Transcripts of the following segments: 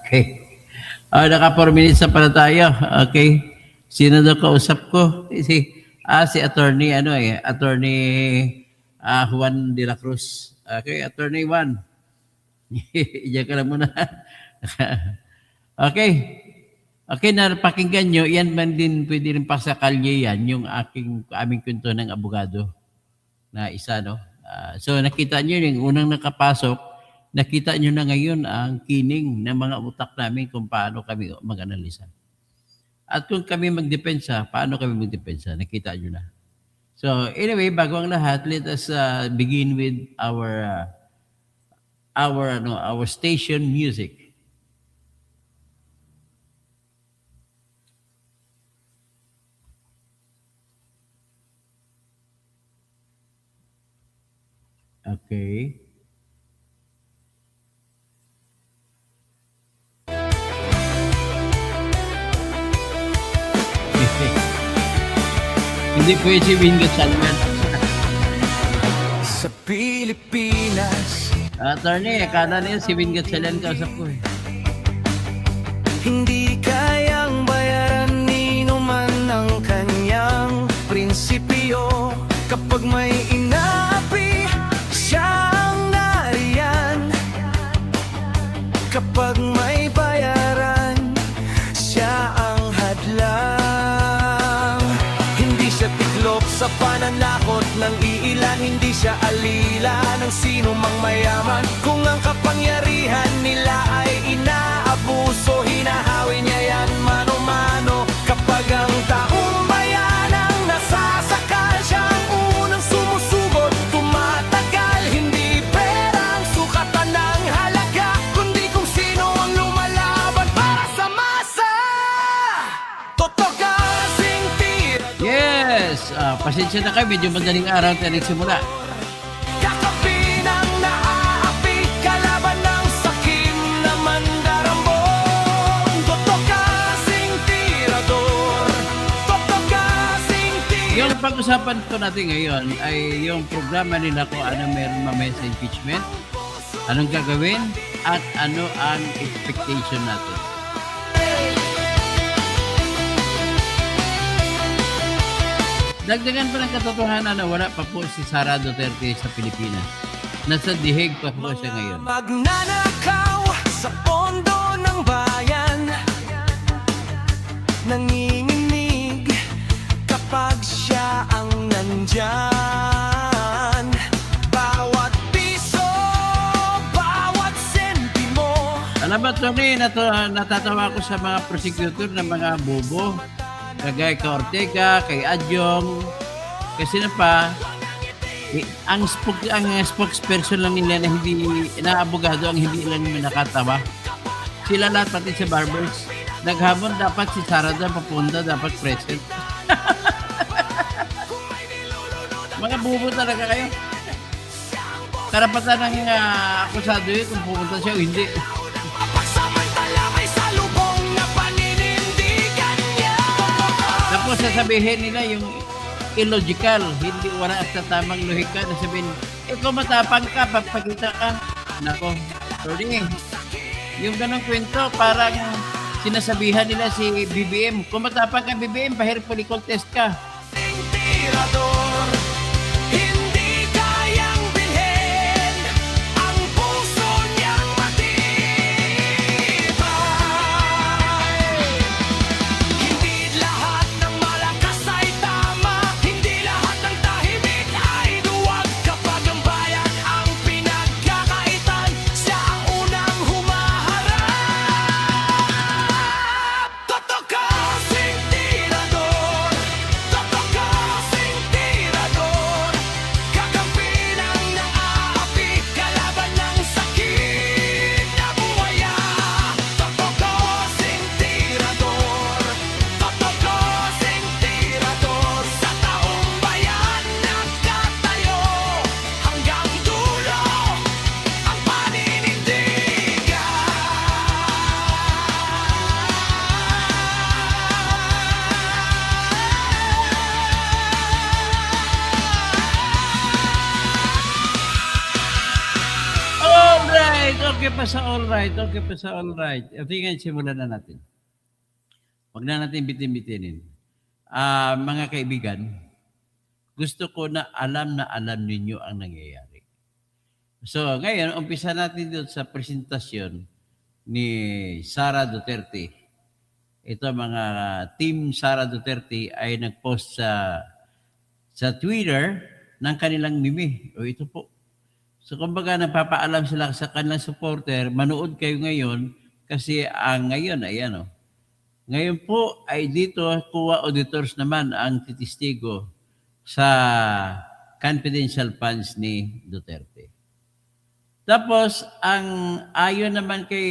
Okay. Naka 4 minutes na pala tayo. Okay. Sino daw kausap ko? Si attorney, attorney Juan de la Cruz. Okay, attorney Juan. Iyan ka na muna. Okay. Okay, napakinggan nyo, yan man din, pwede rin pasakalye yan, yung aming kwento ng abogado na isa, no? So nakita nyo yung unang nakapasok, nakita nyo na ngayon ang kining ng mga utak namin kung paano kami mag-analisa. At kung kami magdepensa, paano kami magdepensa, nakita nyo na. So anyway, bago ang lahat, let us begin with our station music. Okay. Hindi pwede si Wingo Salman. Sa Pilipinas, Attorney, akala niyo si Wingo Salman kausap ko eh. hindi kayang bayaran ni numan ang kanyang prinsipyo. Kapag may inaapi, siya ang nariyan. Kapag may bayaran, siya ang hadlang. Hindi siya tiklop sa pananakot ng iilan, hindi siya alila ng sino mang mayaman. Kung ang kapangyarihan nila ay inaabuso, hinahawi niya yan mano-mano. Kapag ang taong bayan ang nasasakal, siya ang unang sumusugot, tumatagal. Hindi pera ang sukatan ng halaga, kundi kung sino ang lumalaban para sa masa. Totoo kasing tira. Yes! Pasensya na kayo, medyo madaling araw tayo nagsimula. Kakapi ng naaapi, kalaban ng sakim na mandarambong. Totoo kasing tirador, totoo kasing Yung tirador. pag-usapan ko natin ngayon ay yung programa nila kung ano meron mamaya sa impeachment, anong gagawin, at ano ang expectation natin. Dagdagan pa ng katotohanan na wala pa po si Sara Duterte sa Pilipinas. Nasa dihig pa po siya ngayon. Magnanakaw sa pondo ng bayan, nanginginig kapag siya ang nandyan. Bawat piso, bawat sentimo. Alam ba, Tony, natatawa ko sa mga prosecutor ng mga bobo. Kagaya kay Ortega, kay Adyong. Kasi na pa, ang spokesperson lang nila na hindi, na abogado ang hindi lang naman nakatawa. Sila lahat, pati sa barbers, naghamon dapat si Sara daw papunta, dapat present. Mga bubo talaga kayo. Karapatan ng akusado yun kung pupunta siya o hindi. Pagsamantala kay salubong na paninindigan niya. Tapos sasabihin nila yung illogical, hindi wala sa tamang lohika na sabihin, kung matapang ka, pagpakita ka. Nako, sorry. Yung ganong kwento, parang sinasabihan nila si BBM, kung matapang ka BBM, pa-heropolicol test ka. Tirador, hindi kayang bilhin ang puso niyang matibay. Hindi lahat ng malakas ay tama, hindi lahat ng tahimik ay duwag. Kapag ang bayan ang pinagkakaitan, siya ang unang humaharap. Totoo kasing tirador, totoo sa all right. Okay pa sa all right. Tingnan, simulan na natin. Huwag na natin bitin-bitinin. Mga kaibigan, gusto ko na alam ninyo ang nangyayari. So, ngayon, umpisa natin doon sa presentasyon ni Sara Duterte. Ito mga team Sara Duterte ay nag-post sa Twitter ng kanilang meme. O ito po. So kumbaga nagpapaalam sila sa kanilang supporter, manood kayo ngayon kasi ngayon, ayan o. Ngayon po ay dito, COA auditors naman ang titistigo sa confidential funds ni Duterte. Tapos, ayon naman kay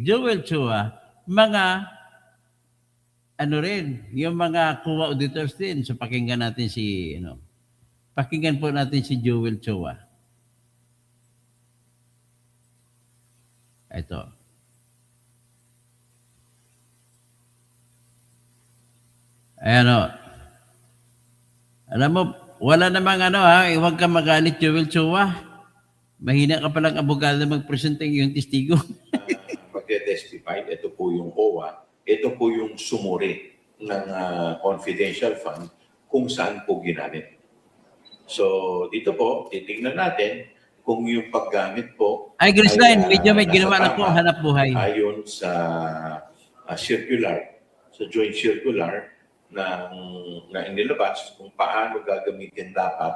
Joel Chua, mga yung mga COA auditors din. So pakinggan natin pakinggan po natin si Joel Chua. Ito. Ayan o. Alam mo, wala namang huwag ka magalit, Joel Chua. Mahina ka palang abogado mag-present yung testigo. Pagka-testified, ito po yung COA, ito po yung sumuri ng confidential fund kung saan po ginamit. So, dito po, titingnan natin kung yung paggamit po ay Grisline, medyo may ginawa na po hanap buhay. Ayon sa circular, sa joint circular na inilabas kung paano gagamitin dapat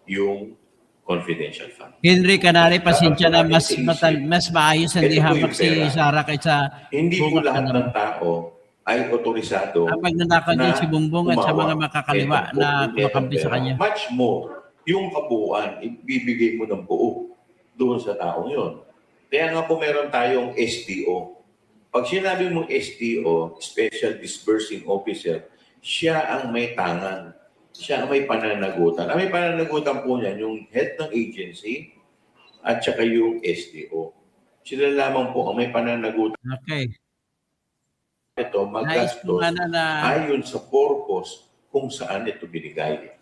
yung confidential fund. Henry Canare, pasensya na mas maayos hindi hamak si Sara kaysa hindi po lahat ng tao ay otorisado ang magnanakaw din si Bongbong at sa mga makakaliwa na kumakampi sa kanya. Much more, yung kabuuan, ibibigay mo ng buo doon sa taong yun. Kaya nga po meron tayong SDO. Pag sinabi mong SDO, Special Disbursing Officer, siya ang may tangan. Siya ang may pananagutan. Ang may pananagutan po niyan, yung head ng agency at saka yung SDO. Sila lamang po ang may pananagutan. Okay. Ito, magastos ayon sa purpose kung saan ito binigay.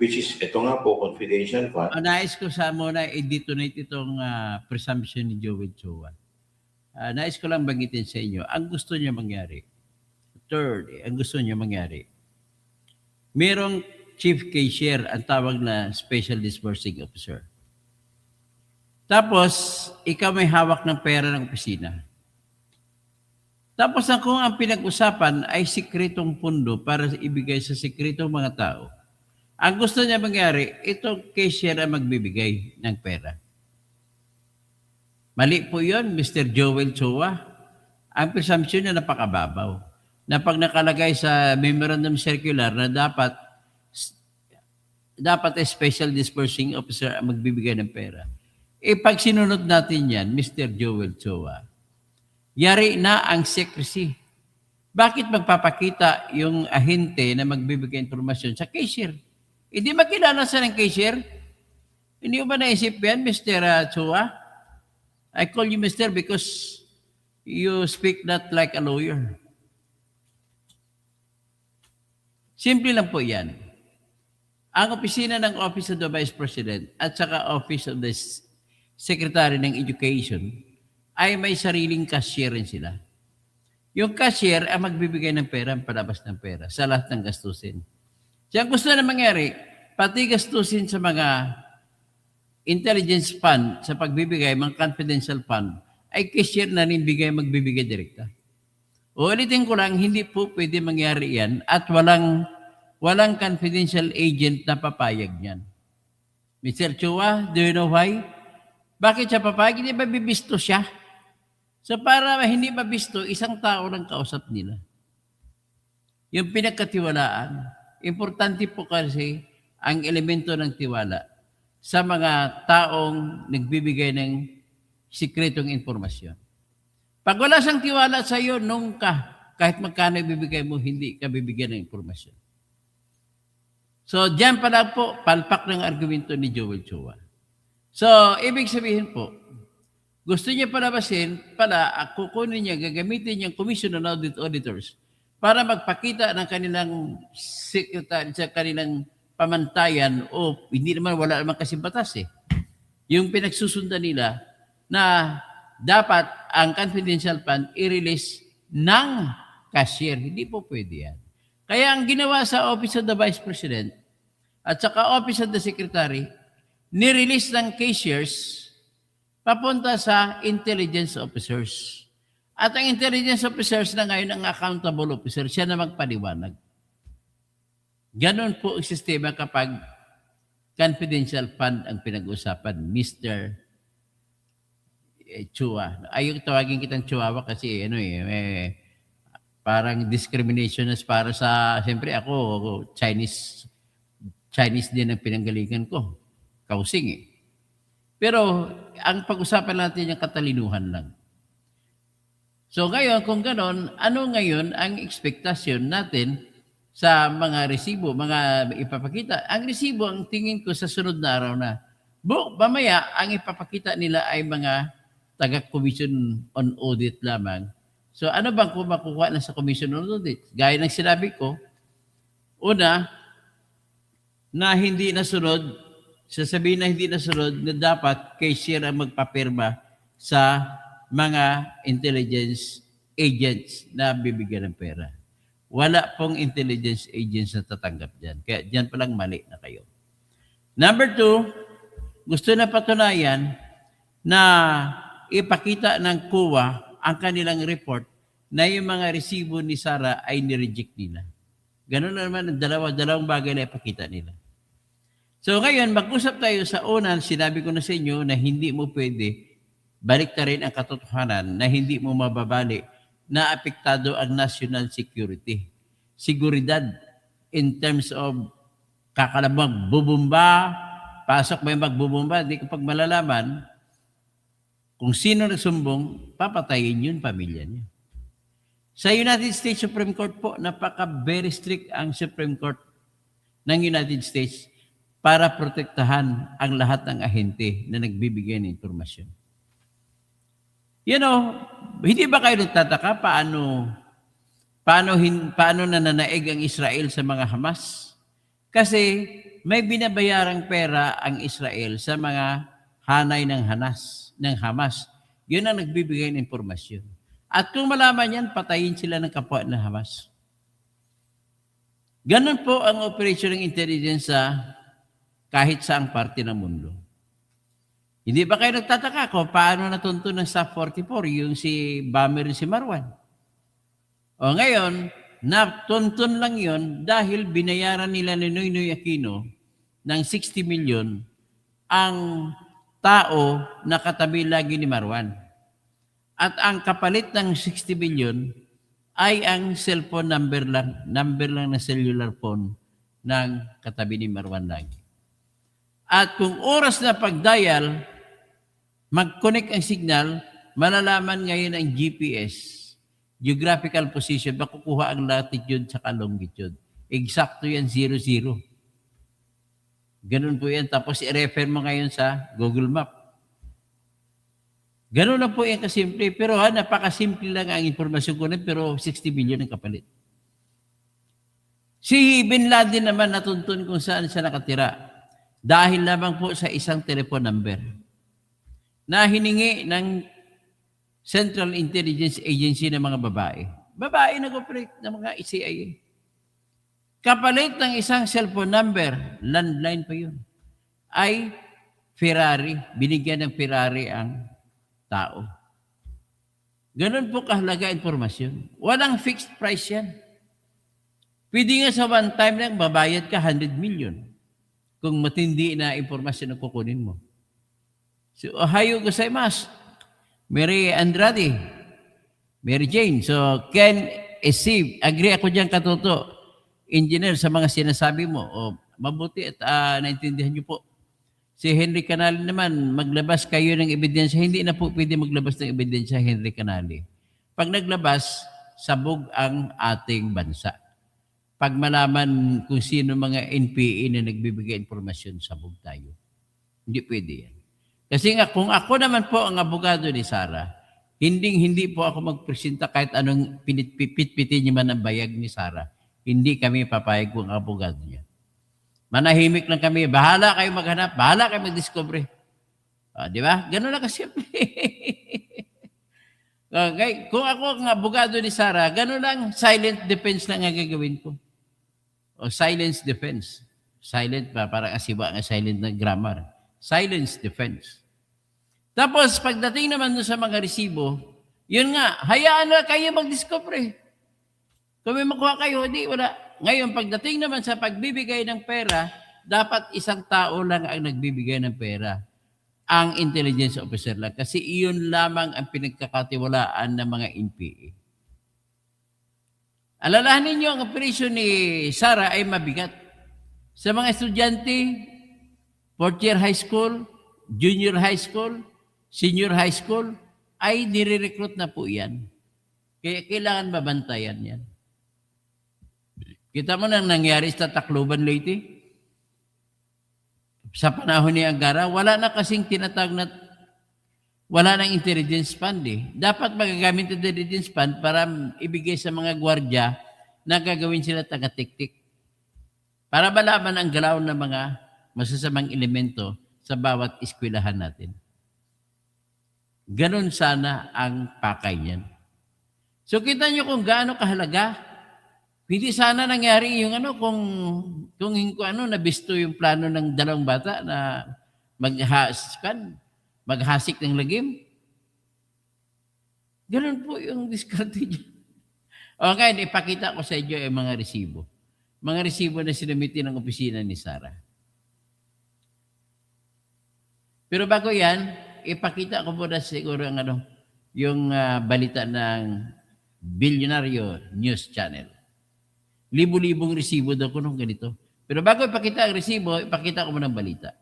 Which is, ito nga po, confidential fund. Nais ko muna i-detonate itong presumption ni Joel Chua. Nais ko lang banggitin sa inyo, ang gusto niya mangyari. Third, ang gusto niya mangyari. Merong chief cashier, ang tawag na special disbursing officer. Tapos, ikaw may hawak ng pera ng opisina. Tapos kung ang pinag-usapan ay sikretong pundo para ibigay sa sikretong mga tao, ang gusto niya mangyari, itong cashier ang magbibigay ng pera. Mali po yun, Mr. Joel Chua. Ang presumption na napakababaw. Na pag nakalagay sa memorandum circular na dapat ay special disbursing officer ang magbibigay ng pera. Pag sinunod natin yan, Mr. Joel Chua, yari na ang secrecy. Bakit magpapakita yung ahente na magbibigay informasyon sa cashier? Hindi makilala sa ng cashier? Hindi mo ba naisip yan, Mr. Chua? I call you Mr. because you speak not like a lawyer. Simple lang po yan. Ang opisina ng Office of the Vice President at saka Office of the Secretary ng Education ay may sariling cashier rin sila. Yung cashier ang magbibigay ng pera, ang palabas ng pera sa lahat ng gastusin. Siya gusto na mangyari, pati gastusin sa mga intelligence fund, sa pagbibigay, mga confidential fund, ay cashier na rin magbibigay direkta. Ulitin ko lang, hindi po pwede mangyari yan at walang confidential agent na papayag niyan. Mr. Chua, do you know why? Bakit siya papayag? Hindi ba bibisto siya? So para hindi mabisto, isang tao lang kausap nila. Yung pinagkatiwalaan, importante po kasi ang elemento ng tiwala sa mga taong nagbibigay ng sikretong informasyon. Pag wala siyang tiwala sa iyo, nung kahit magkano ibibigay mo, hindi ka bibigyan ng informasyon. So, diyan pala po, palpak ng argumento ni Joel Chua. So, ibig sabihin po, gusto niya palabasin, kukunin niya, gagamitin niyang Commission on Auditors para magpakita ng kanilang secretary sa kanilang pamantayan hindi naman, wala naman kasi batas eh. Yung pinagsusundan nila na dapat ang confidential fund i-release ng cashier. Hindi po pwede yan. Kaya ang ginawa sa Office of the Vice President at saka Office of the Secretary, ni-release ng cashiers papunta sa intelligence officers. At ang intelligence officers na ngayon ang accountable officer, siya na magpaliwanag. Ganon po ang sistema kapag confidential fund ang pinag-usapan, Mr. Chua. Ayaw tawagin kitang Chihuahua kasi parang discrimination as para sa, siyempre ako Chinese din ang pinanggalingan ko. Kausing eh. Pero ang pag-usapan natin yung katalinuhan lang. So ngayon, kung ganon, ano ngayon ang ekspektasyon natin sa mga resibo, mga ipapakita? Ang resibo, ang tingin ko sa sunod na araw na, mamaya, ang ipapakita nila ay mga taga-commission on audit lamang. So ano bang kung makukuha na sa commission on audit? Gaya ng sinabi ko, una, na hindi nasunod, sasabihin na hindi nasunod na dapat cashier ang magpapirma sa mga intelligence agents na bibigyan ng pera. Wala pong intelligence agents na tatanggap dyan. Kaya dyan palang mali na kayo. Number 2, gusto na patunayan na ipakita ng COA ang kanilang report na yung mga resibo ni Sara ay nireject nila. Ganun na naman ang dalawang bagay na ipakita nila. So ngayon, mag-usap tayo sa unan, sinabi ko na sa inyo na hindi mo pwede balik na rin ang katotohanan na hindi mo mababali na apektado ang national security. Seguridad in terms of kakalabang bubumba, pasok may magbubumba, di ko pag malalaman kung sino nagsumbong, papatayin yun, pamilya niya. Sa United States Supreme Court po, napaka-very strict ang Supreme Court ng United States para protektahan ang lahat ng ahente na nagbibigay ng impormasyon. Hindi ba kayo nagtataka paano nananaig ang Israel sa mga Hamas? Kasi may binabayarang pera ang Israel sa mga hanay ng Hamas. Yun ang nagbibigay ng impormasyon. At kung malaman yan, patayin sila ng kapwa ng Hamas. Ganun po ang operation ng intelligence sa kahit saang parte ng mundo. Hindi ba kayo nagtataka kung paano natuntun ng SAF 44 yung si Bamer si Marwan? O ngayon, natuntun lang yon dahil binayaran nila ni Noynoy Aquino ng 60 million ang tao na katabi lagi ni Marwan. At ang kapalit ng 60 million ay ang cellphone number lang na cellular phone ng katabi ni Marwan lagi. At kung oras na pag-dial, mag-connect ang signal, malalaman ngayon ang GPS, geographical position, makukuha ang latitude sa longitude. Eksakto yan, 00. Ganun po yan. Tapos i-refer mo ngayon sa Google Map. Ganun lang po yan kasimple. Pero napakasimple lang ang informasyon ko na, pero 60 billion ang kapalit. Si Bin Laden naman natuntun kung saan siya nakatira. Dahil lamang po sa isang telephone number na hiningi ng Central Intelligence Agency ng mga babae. Babae nag-operate ng mga CIA. Kapalit ng isang cellphone number, landline pa yun, ay Ferrari. Binigyan ng Ferrari ang tao. Ganun po kahalaga informasyon. Walang fixed price yan. Pwede nga sa one time lang, babayad ka 100 million. Kung matindi na informasyon na kukunin mo. So, ohayo gozaimasu. Mary Andrade. Mary Jane. So, Ken Steve, agree ako dyan katoto. Engineer, sa mga sinasabi mo. Mabuti at naintindihan niyo po. Si Henry Canali naman, maglabas kayo ng ebidensya. Hindi na po pwede maglabas ng ebidensya, Henry Canali. Pag naglabas, sabog ang ating bansa. Pag malaman kung sino mga NPA na nagbibigay informasyon, sabog tayo. Hindi pwede yan. Kasi nga, kung ako naman po ang abogado ni Sara, hindi po ako magpresenta kahit anong pinitpitin niya man ang bayag ni Sara. Hindi kami papayag kung abogado niya. Manahimik lang kami. Bahala kayo maghanap. Bahala kayo mag-discover. Di ba? Ganun lang kasi. Okay? Kung ako ang abogado ni Sara, gano'n lang, silent defense lang ang gagawin ko. O silence defense. Silent pa, parang asiba nga silent na grammar. Silence defense. Tapos, pagdating naman dun sa mga resibo, yun nga, hayaan na kayo mag-discover. Kung may makuha kayo, hindi, wala. Ngayon, pagdating naman sa pagbibigay ng pera, dapat isang tao lang ang nagbibigay ng pera. Ang intelligence officer lang. Kasi iyon lamang ang pinagkakatiwalaan ng mga NPA. Alalahanin niyo, ang operasyon ni Sara ay mabigat. Sa mga estudyante, fourth year high school, junior high school, senior high school, ay nire-recruit na po yan. Kaya kailangan mabantayan yan. Kita mo nang nangyari sa Tacloban lately? Sa panahon ni Angara, wala na kasing tinatag na wala nang intelligence fund eh. Dapat magagamit ang intelligence fund para ibigay sa mga gwardiya na gagawin sila taga-tiktik. Para malaman ang galaw ng mga masasamang elemento sa bawat eskwelahan natin. Ganon sana ang pakay niyan. So kita nyo kung gaano kahalaga. Hindi sana nangyari yung kung nabisto yung plano ng dalawang bata na maghasik ng lagim. Ganun po yung diskarte niya. Okay, ipakita ko sa inyo yung mga resibo. Mga resibo na sinumiti ng opisina ni Sara. Pero bago yan, ipakita ko muna siguro yung balita ng Bilyonaryo News Channel. Libo-libong resibo daw ko nung ganito. Pero bago ipakita ang resibo, ipakita ko muna ang balita.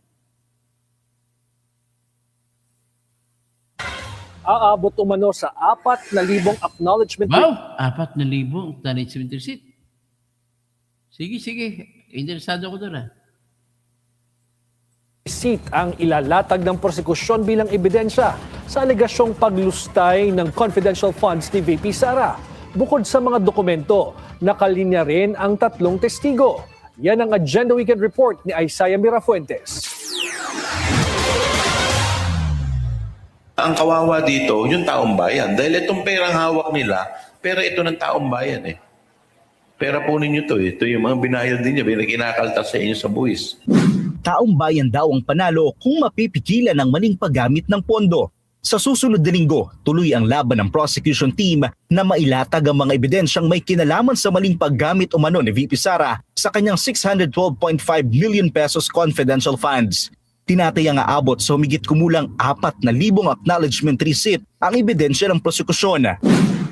Aabot umano sa 4,000 acknowledgement. Wow! 4,000 acknowledgement receipt. Sige. Interesado ko doon Receipt ang ilalatag ng prosekusyon bilang ebidensya sa alegasyong paglustay ng confidential funds ni VP Sara. Bukod sa mga dokumento, nakalinya rin ang 3 testigo. Yan ang Agenda Weekend Report ni Isaiah Mirafuentes. Ang kawawa dito, yung taong bayan. Dahil itong perang hawak nila, pera ito ng taong bayan eh. Pera po ninyo to eh. Ito yung mga binayad din niya, kinakaltas sa inyo sa buwis. Taong bayan daw ang panalo kung mapipigilan ang maling paggamit ng pondo. Sa susunod na linggo, tuloy ang laban ng prosecution team na mailatag ang mga ebidensyang may kinalaman sa maling paggamit umano ni VP Sara sa kanyang 612.5 million pesos confidential funds. Tinatayang aabot sa humigit kumulang 4,000 acknowledgement receipt ang ebidensya ng prosekusyon.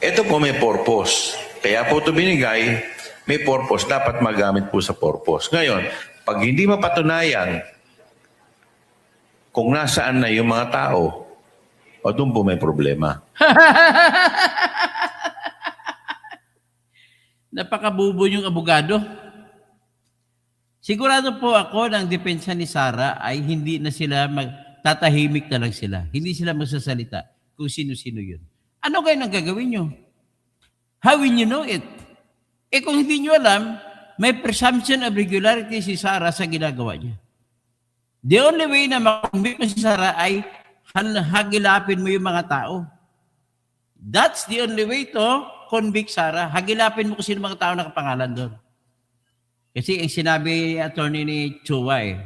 Ito po may purpose. Kaya po ito binigay, may purpose. Dapat magamit po sa purpose. Ngayon, pag hindi mapatunayan kung nasaan na yung mga tao, o doon po may problema. Napakabubo yung abogado. Sigurado po ako ng depensa ni Sara ay hindi na sila tatahimik na lang sila. Hindi sila magsasalita kung sino-sino yun. Ano kayo nang gagawin nyo? How will you know it? Kung hindi nyo alam, may presumption of regularity si Sara sa ginagawa niya. The only way na makonvict mo si Sara ay hagilapin mo yung mga tao. That's the only way to convict Sara. Hagilapin mo kung sino mga tao nakapangalan doon. Kasi ang sinabi ni attorney ni Chua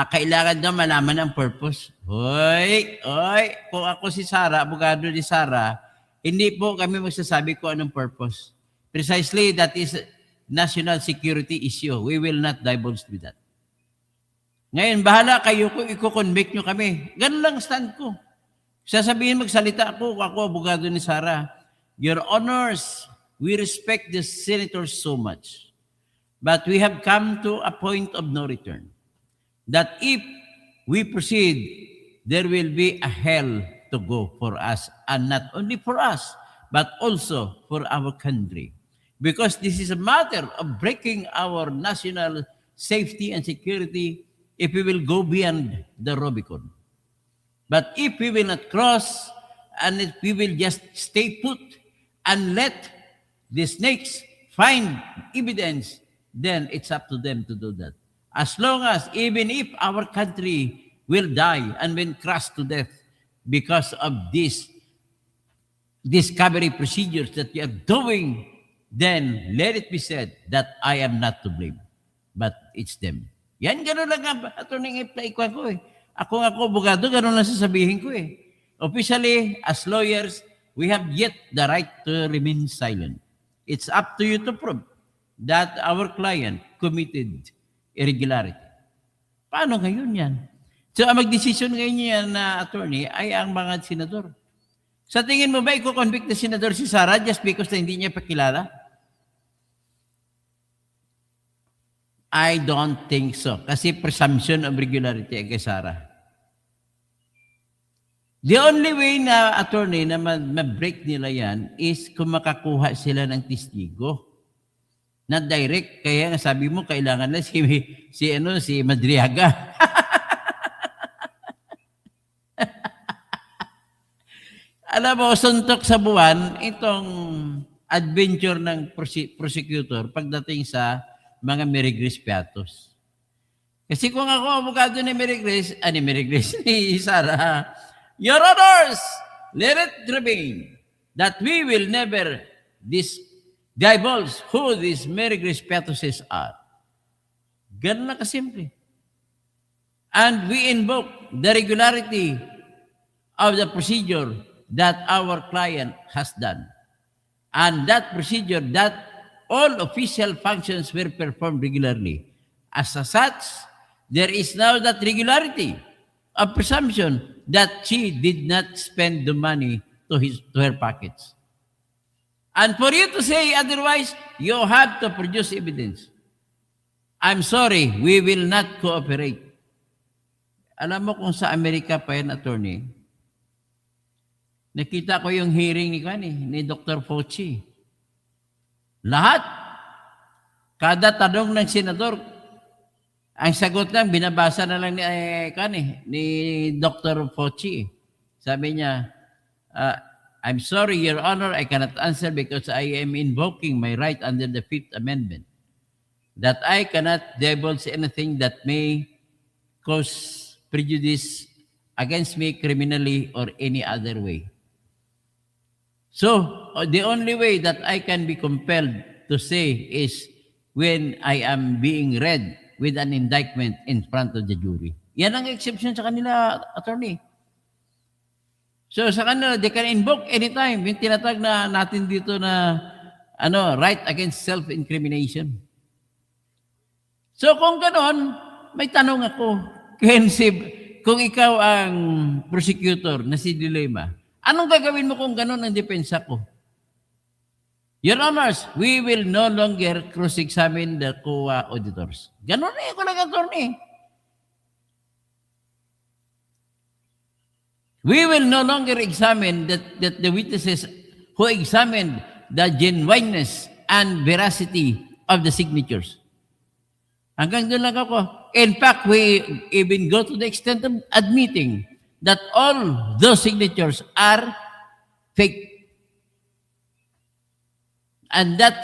kailangan daw malaman ang purpose. Hoy, kung ako si Sara, abogado ni Sara, hindi po kami magsasabi kung anong purpose. Precisely, that is national security issue. We will not divulge with that. Ngayon, bahala kayo kung i-convict nyo kami. Ganun lang stand ko. Sasabihin magsalita ako abogado ni Sara. Your Honors, we respect the senators so much. But we have come to a point of no return. That if we proceed, there will be a hell to go for us. And not only for us, but also for our country. Because this is a matter of breaking our national safety and security if we will go beyond the Rubicon. But if we will not cross and if we will just stay put and let the snakes find evidence, then it's up to them to do that. As long as, even if our country will die and will crushed to death because of this discovery procedures that you are doing, then let it be said that I am not to blame, but it's them. Yan, gano'n lang ang attorney i-apply ko eh. Ako abogado, gano'n lang sasabihin ko eh. Officially, as lawyers, we have yet the right to remain silent. It's up to you to prove that our client committed irregularity. Paano ngayon yan? So, ang mag-desisyon ngayon yan na attorney ay ang mga senador. Sa tingin mo ba, i-convict na senador si Sara just because na hindi niya pakilala? I don't think so. Kasi presumption of regularity ay kay Sara. The only way na attorney na ma-break nila yan is kung makakuha sila ng testigo. Not direct. Kaya nga sabi mo, kailangan na si Madriaga. Alam mo, suntok sa buwan, itong adventure ng prosecutor pagdating sa mga Mary Grace Piatos. Kasi kung ako abogado ni Mary Grace, ni Sara, Your Honors, let it remain that we will never divulge who these Mary Grace Piatoses are. Ganun na kasimple. And we invoke the regularity of the procedure that our client has done. And that procedure, that all official functions were performed regularly. As such, there is now that regularity of presumption that she did not spend the money to her pockets. And for you to say otherwise, you have to produce evidence. I'm sorry, we will not cooperate. Alam mo kung sa Amerika pa yan, attorney, nakita ko yung hearing ni Dr. Fauci. Lahat, kada tanong ng senador, ang sagot lang, binabasa na lang ni Dr. Fauci. Sabi niya, I'm sorry, Your Honor, I cannot answer because I am invoking my right under the Fifth Amendment that I cannot divulge anything that may cause prejudice against me criminally or any other way. So, the only way that I can be compelled to say is when I am being read with an indictment in front of the jury. Yan ang exception sa kanila, attorney. So, sa kanila, they can invoke anytime. Yung tinatag na natin dito na right against self-incrimination. So, kung ganon, may tanong ako, kung ikaw ang prosecutor na si Dilema, anong gagawin mo kung ganon ang depensa ko? Your Honors, we will no longer cross-examine the COA auditors. Ganon na ako lang, attorney. We will no longer examine that the witnesses who examined the genuineness and veracity of the signatures. Hanggang doon lang ako. In fact, we even go to the extent of admitting that all those signatures are fake. And that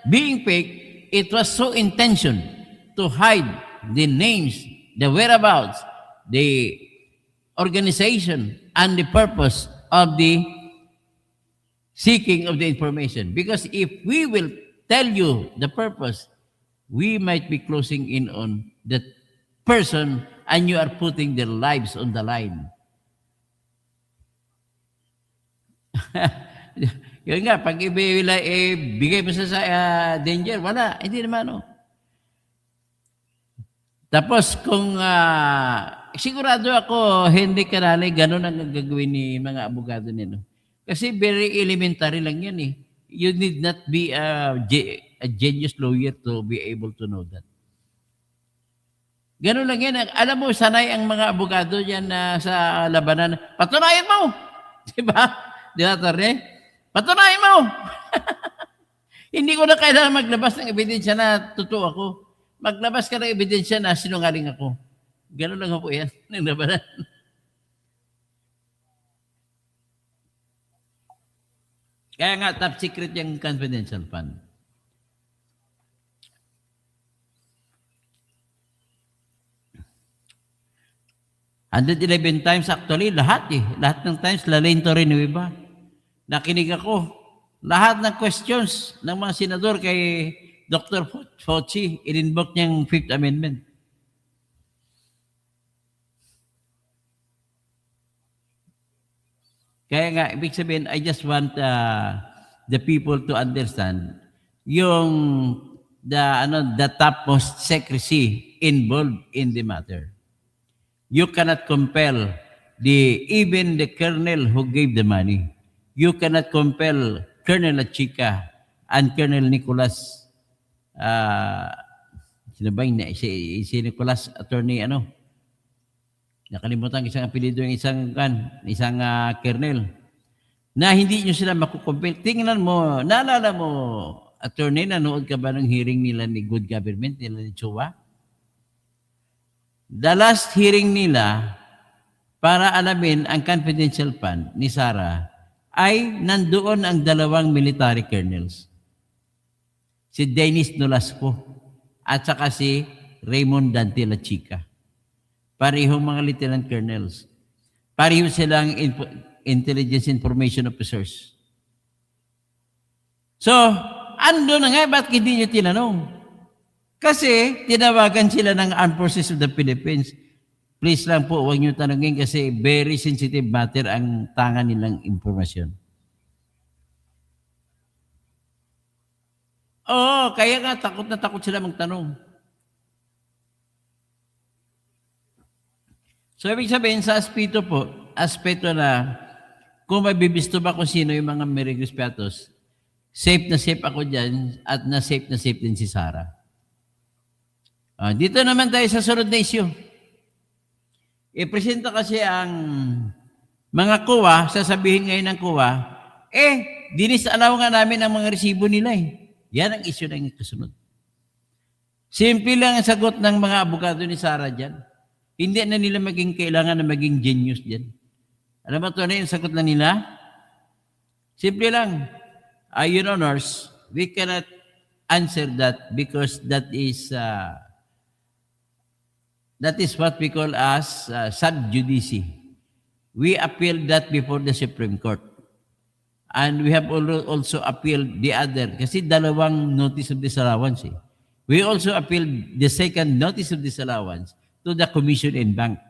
being fake, it was so intention to hide the names, the whereabouts, the organization, and the purpose of the seeking of the information. Because if we will tell you the purpose, we might be closing in on that person and you are putting their lives on the line. Yun nga, pag ibigay mo sa danger, wala. Hindi naman, Tapos kung sigurado ako, hindi karali, ganun ang gagawin ni mga abogado nila. Kasi very elementary lang yan eh. You need not be a genius lawyer to be able to know that. Ganun lang yan. Alam mo, sanay ang mga abogado dyan sa labanan. Patunayan mo! Diba? Diba, Torne? Patunayan mo! Hindi ko na kailangan maglabas ng ebidensya na totoo ako. Maglabas ka ng ebidensya na sinungaling ako. Ganun lang ako yan. Ng labanan. Kaya nga, top secret yung confidential fund. And 11 times actually, lahat ng times, Lalain Torre Nueva. nakinig ako. Lahat ng questions ng mga senador kay Dr. Fauci, in-invoke niyang Fifth Amendment. Kaya nga, ibig sabihin, I just want the people to understand yung the topmost secrecy involved in the matter. You cannot compel even the colonel who gave the money. You cannot compel Colonel Achica and Colonel Nicolas, sino ba yung si Nicolas, attorney, nakalimutan isang apelido ng isang colonel, na hindi nyo sila makukumpel. Tingnan mo, naalala mo, attorney, nanood ka ba ng hearing nila ni Good Government, nila ni Chua? The last hearing nila, para alamin ang confidential fund ni Sara, ay nandoon ang dalawang military colonels. Si Dennis Nolasco at saka si Raymond Dante La Chica. Parehong mga lieutenant colonels. Pareho silang intelligence information officers. So, ando na nga, ba't hindi nyo tinanong? Kasi, tinawagan sila ng Armed Forces of the Philippines. Please lang po, huwag nyo tanongin kasi very sensitive matter ang tanga nilang impormasyon. Oo, kaya nga, takot na takot sila magtanong. So, ibig sabihin, sa aspeto na kung mabibisto ba kung sino yung mga Merigos Piatos, safe na safe ako dyan at na safe din si Sara. Dito naman tayo sa sunod na issue. Ipresenta kasi ang mga COA, sasabihin ngayon ng COA, dinisalaw nga namin ang mga resibo nila eh. Yan ang issue na yung kasunod. Simple lang ang sagot ng mga abogado ni Sara dyan. Hindi na nila kailangan na maging genius dyan. Alam mo ito na yung sagot na nila? Simple lang. Your Honors, we cannot answer that because that is what we call as sub judice. We appealed that before the Supreme Court. And we have also appealed the other. Kasi dalawang notice of disallowance eh. We also appealed the second notice of disallowance to the Commission and Bank.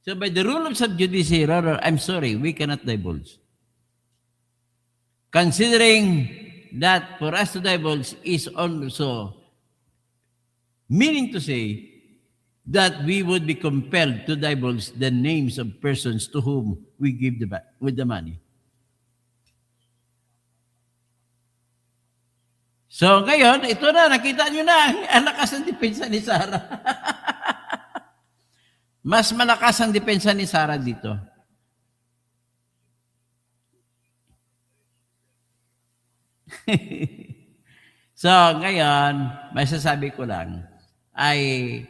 So by the rule of sub judice, I'm sorry, we cannot divulge. Considering that for us to divulge is also meaning to say that we would be compelled to divulge the names of persons to whom we give with the money. So ngayon, ito na, nakita nyo na, ang lakas ng depensa ni Sara. Mas malakas ang depensa ni Sara dito. So ngayon, masasabi ko lang, ay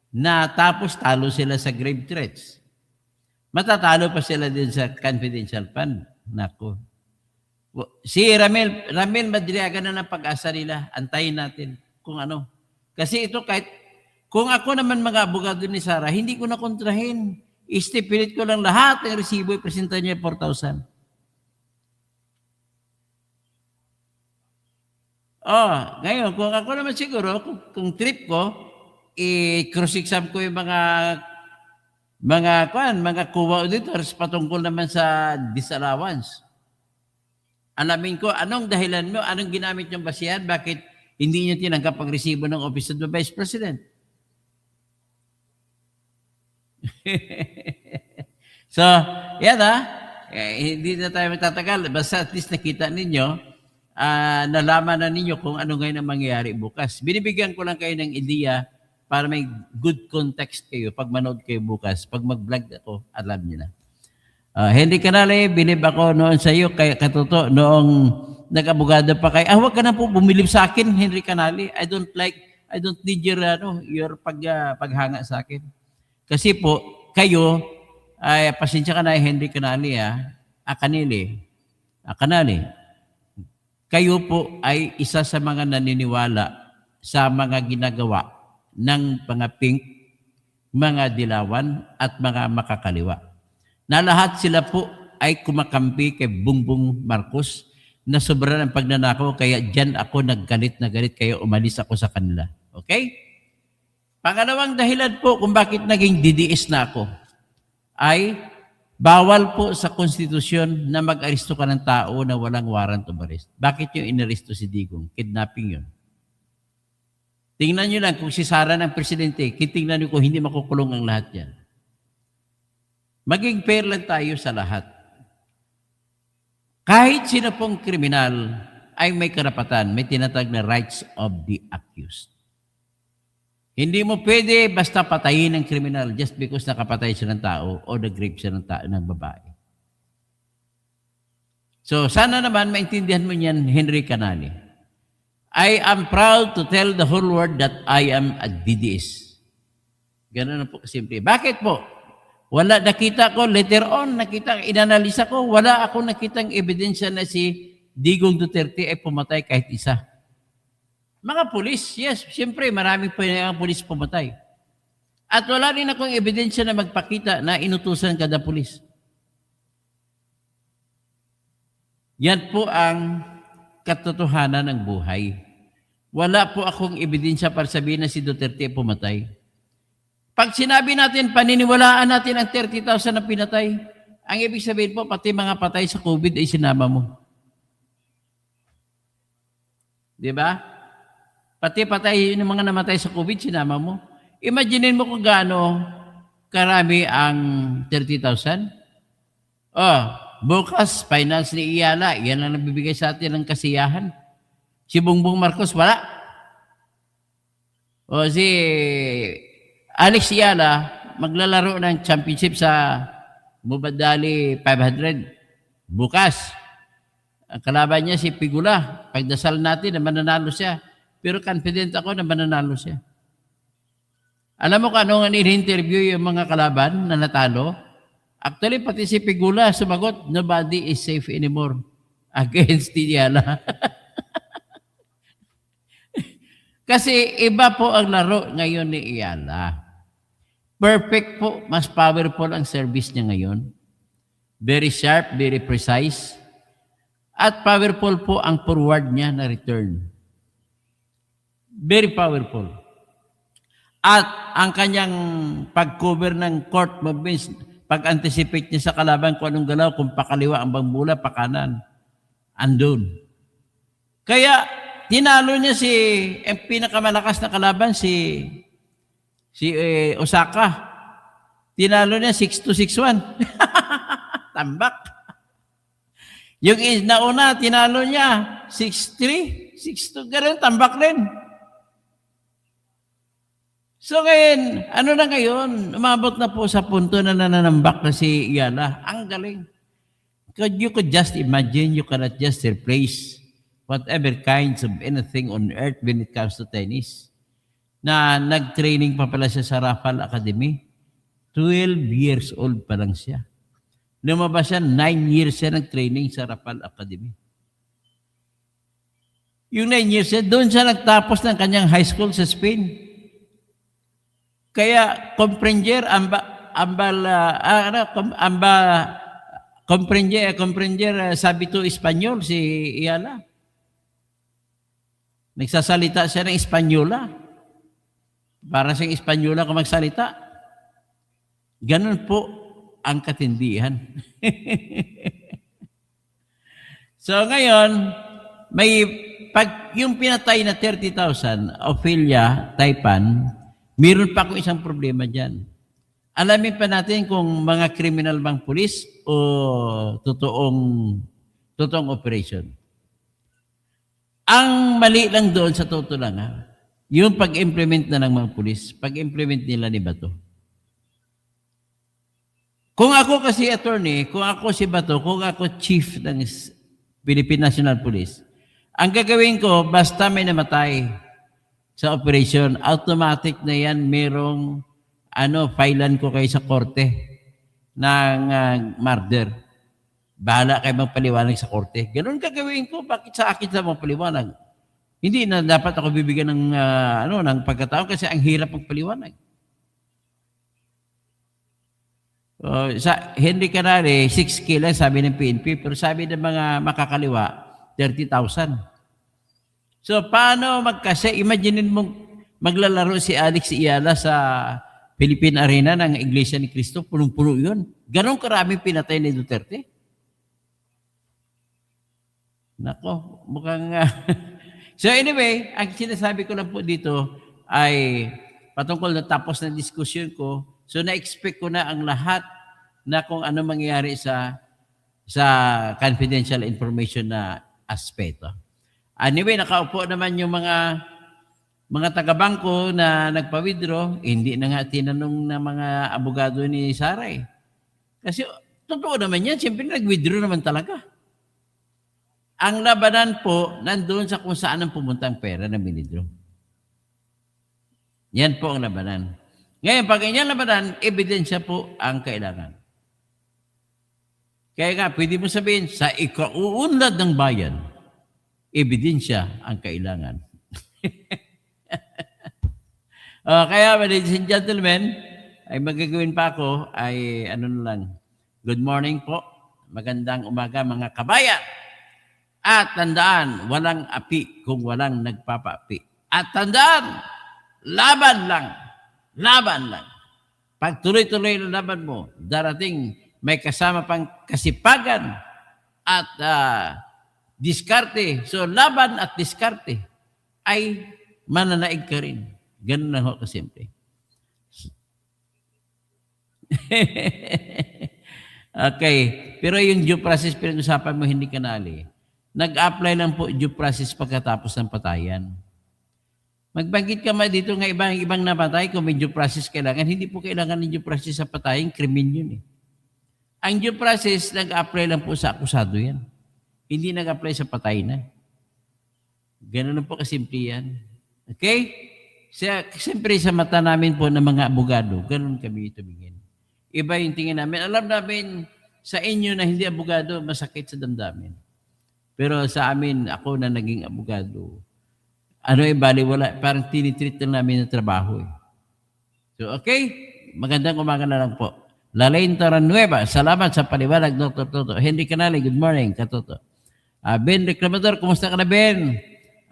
natapos talo sila sa grave threats. Matatalo pa sila din sa confidential fund. Nako. Si Ramil Madriaga na ng pag-asa nila. Antayin natin kung ano. Kasi ito kahit, kung ako naman mga abogado ni Sara, hindi ko na kontrahin. Istipilit ko lang lahat ng resibo, ipresenta niya 4,000. Ngayon, kung ako naman siguro, kung trip ko, i-cross-exam ko yung mga COA auditors patungkol naman sa disallowance. Alamin ko, anong dahilan mo, anong ginamit yung basihan, bakit hindi nyo tinanggap ang resibo ng Office of the Vice President? So, yan hindi na tayo magtatagal. Basta at least nakita ninyo, nalaman na ninyo kung ano ngayon ang mangyayari bukas. Binibigyan ko lang kayo ng ideya para may good context kayo pag manood kayo bukas. Pag mag-vlog ako, alam niyo na. Henry Canale, bilib ako noon sa iyo, kay katoto, noong nag-abogado pa kayo. Huwag ka na po bumilib sa akin, Henry Canale. I don't need your paghanga sa akin. Kasi po, kayo, pasensya ka na, Henry Canale, Canale. Kayo po ay isa sa mga naniniwala sa mga ginagawa ng mga pink, mga dilawan, at mga makakaliwa. Na lahat sila po ay kumakampi kay Bongbong Marcos na sobra ng pagnanakaw, kaya dyan ako naggalit na galit, kaya umalis ako sa kanila. Okay? Pangalawang dahilan po kung bakit naging DDS na ako ay bawal po sa konstitusyon na mag-aresto ka ng tao na walang warrant of arrest. Bakit yung inaresto si Digong? Kidnapping yun. Tingnan nyo lang kung si Sara ng presidente, tingnan nyo kung hindi makukulong ang lahat yan. Maging fair lang tayo sa lahat. Kahit sino pong kriminal ay may karapatan, may tinatag na rights of the accused. Hindi mo pwede basta patayin ng kriminal just because nakapatay siya ng tao o nag-rape siya ng babae. So sana naman maintindihan mo niyan, Henry Canale. I am proud to tell the whole world that I am a DDS. Ganun na po kasimple. Bakit po? Wala nakita ko, later on, inanalisa ko, wala akong nakitang ebidensya na si Digong Duterte ay pumatay kahit isa. Mga pulis, yes, siyempre maraming pulis pumatay. At wala rin akong ebidensya na magpakita na inutusan kada pulis. Yan po ang katotohanan ng buhay. Wala po akong ebidensya para sabihin na si Duterte pumatay. Pag sinabi natin, paniniwalaan natin ang 30,000 na pinatay, ang ibig sabihin po, pati mga patay sa COVID ay sinama mo. Di ba? Pati patay yung mga namatay sa COVID, sinama mo. Imaginin mo kung gaano karami ang 30,000. Oh, bukas, finance ni Iyala, yan ang nabibigay sa atin ng kasiyahan. Si Bongbong Marcos, wala. O si Alex Iyala, maglalaro ng championship sa Mubadali 500. Bukas. Ang kalaban niya si Pigula. Pagdasal natin na mananalo siya. Pero confident ako na mananalo siya. Alam mo kung anong in-interview yung mga kalaban na natalo? Actually, pati si Pigula sumagot, nobody is safe anymore against Iyala. Kasi iba po ang laro ngayon ni Iyala. Perfect po, mas powerful ang service niya ngayon. Very sharp, very precise. At powerful po ang forward niya na return. Very powerful. At ang kanyang pag-cover ng court movements, pag-anticipate niya sa kalaban kung anong galaw, kung pakaliwa ang bambula, pakanan, andun. Kaya, tinalo niya ang pinakamalakas na kalaban, si Osaka. Tinalo niya 6-2, 6-1. Tambak. Yung nauna, tinalo niya 6-3, 6-2, gano'n, tambak rin. So ngayon, ano na ngayon? Umabot na po sa punto na nananambak na si Iyala. Ang galing. You could just imagine, you cannot just replace whatever kinds of anything on earth when it comes to tennis. Na nag-training pa pala siya sa Rafal Academy. 12 years old pa lang siya. Lumabas siya, 9 years siya nag-training sa Rafal Academy. Yung 9 years siya, doon siya nagtapos ng kanyang high school sa Spain. Kaya, comprender, sabi to Espanyol, si Iyala. Nagsasalita siya ng Espanyola. Para siyang Espanyola kung magsalita. Ganun po ang katindihan. So ngayon, yung pinatay na 30,000, Ophelia Taipan, mayroon pa akong isang problema dyan. Alamin pa natin kung mga criminal bang pulis o totoong operation. Ang mali lang doon sa totoo lang, yung pag-implement na ng mga pulis, pag-implement nila ni Bato. Kung ako kasi attorney, kung ako si Bato, kung ako chief ng Philippine National Police, ang gagawin ko, basta may namatay sa operation, automatic na yan, merong filean ko kayo sa korte ng murder. Bahala kayo magpaliwanag sa korte. Ganun gagawin ko. Bakit sa akin sa magpaliwanag? Hindi na dapat ako bibigyan ng pagkataon kasi ang hirap magpaliwanag. Sa Henry Canale, 6K lang sabi ng PNP, pero sabi ng mga makakaliwa, 30,000. So, paano magkasya? Imaginin mo maglalaro si Alex Iala sa Philippine Arena ng Iglesia ni Cristo. Punong-puno yun. Ganon karaming pinatay ni Duterte. Nako, mukhang... So anyway, ang sinasabi ko lang po dito ay patungkol na tapos na diskusyon ko. So na-expect ko na ang lahat na kung ano mangyayari sa confidential information na aspeto. Anyway, nakaupo naman yung mga taga-bangko na nagpa-withdraw, hindi na nga tinanong ng mga abogado ni Sara eh. Kasi totoo naman yan, siyempre nag-withdraw naman talaga. Ang labanan po, nandoon sa kung saan ang pumunta ang pera na binidro. Yan po ang labanan. Ngayon, pag ganyan labanan, ebidensya po ang kailangan. Kaya nga, pwede mo sabihin, sa ikauunlad ng bayan, ebidensya ang kailangan. Kaya, ladies and gentlemen, ay magagawin pa ako ay ano na lang. Good morning po. Magandang umaga mga kabayan. At tandaan, walang api kung walang nagpapaapi. At tandaan, laban lang. Laban lang. Pag tuloy-tuloy na laban mo, darating may kasama pang kasipagan at diskarte. So, laban at diskarte ay mananaig ka rin. Ganun na ho kasimple. Okay. Pero yung due process pinag-usapan mo, hindi kanali. Nag-apply lang po due process pagkatapos ng patayan. Magbanggit ka ma dito nga ibang napatay kung may due process kailangan. Hindi po kailangan ng due process sa patayan. Krimen yun eh. Ang due process, nag-apply lang po sa akusado yan. Hindi nag-apply sa patay na. Ganun na po kasimple yan. Okay? Siyempre sa mata namin po ng mga abogado, ganun kami tumingin. Iba yung tingin namin. Alam namin sa inyo na hindi abogado, masakit sa damdamin. Pero sa amin, ako na naging abogado, baliwala, parang tinitreat lang namin ng trabaho eh. So, okay? Magandang umaga na lang po. Lalain Toranueva, salamat sa paliwanag, Dr. Toto. Henry Canale, good morning, Katoto. Ben Reclamador, kumusta ka na, Ben?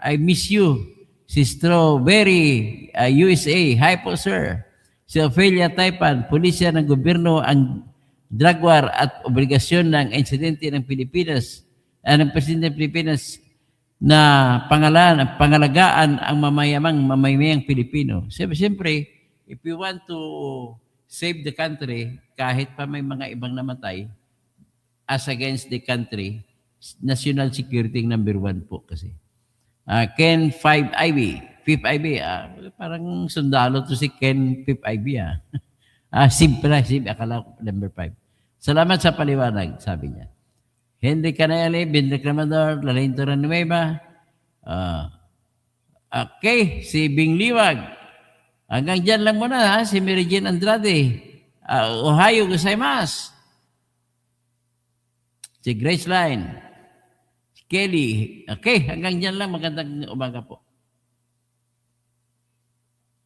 I miss you. Si Strawberry, USA, hi po, sir. Si Ophelia Taipan, pulisya ng gobyerno ang drug war at obligasyon ng insidente ng Pilipinas, ng Presidente ng Pilipinas na pangalagaan ang mamamayang Pilipino. Siyempre, if you want to save the country, kahit pa may mga ibang namatay, as against the country, national security number 1 po kasi. Ken 5IB, 5th IB, parang sundalo to si Ken 5th IB. Sib, akala ko number 5. Salamat sa paliwanag, sabi niya. Henry Canale, Ben Reclamador, Lalain Toranueva. Okay, si Bing Liwag. Hanggang dyan lang muna, si Mary Jane Andrade. Ohio gozaimasu. Si Grace Line. Si Kelly. Okay, hanggang dyan lang. Magandang umaga po.